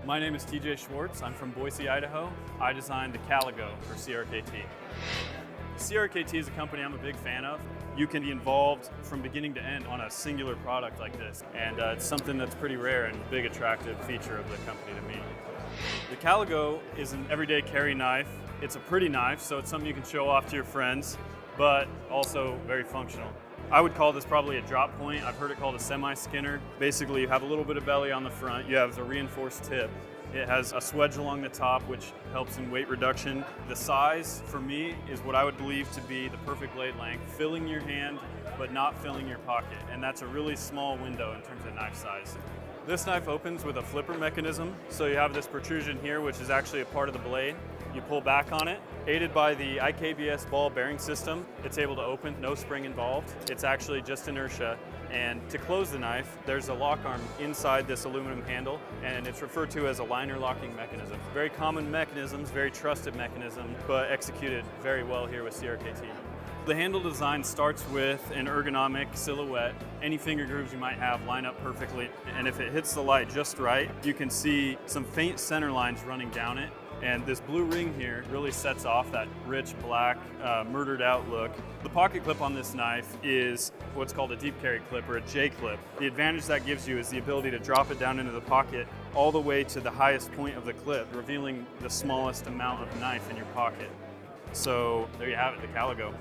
My name is TJ Schwartz. I'm from Boise, Idaho. I designed the Caligo for CRKT. CRKT is a company I'm a big fan of. You can be involved from beginning to end on a singular product like this, and it's something that's pretty rare and a big attractive feature of the company to me. The Caligo is an everyday carry knife. It's a pretty knife, so it's something you can show off to your friends, but also very functional. I would call this probably a drop point. I've heard it called a semi-skinner. Basically, you have a little bit of belly on the front. You have the reinforced tip. It has a swedge along the top, which helps in weight reduction. The size, for me, is what I would believe to be the perfect blade length, filling your hand, but not filling your pocket. And that's a really small window in terms of knife size. This knife opens with a flipper mechanism. So you have this protrusion here, which is actually a part of the blade. You pull back on it. Aided by the IKBS ball bearing system, it's able to open, no spring involved. It's actually just inertia. And to close the knife, there's a lock arm inside this aluminum handle, and it's referred to as a liner locking mechanism. Very common mechanisms, very trusted mechanism, but executed very well here with CRKT. The handle design starts with an ergonomic silhouette. Any finger grooves you might have line up perfectly, and if it hits the light just right, you can see some faint center lines running down it. And this blue ring here really sets off that rich black, murdered out look. The pocket clip on this knife is what's called a deep carry clip or a J clip. The advantage that gives you is the ability to drop it down into the pocket all the way to the highest point of the clip, revealing the smallest amount of knife in your pocket. So there you have it, the Caligo.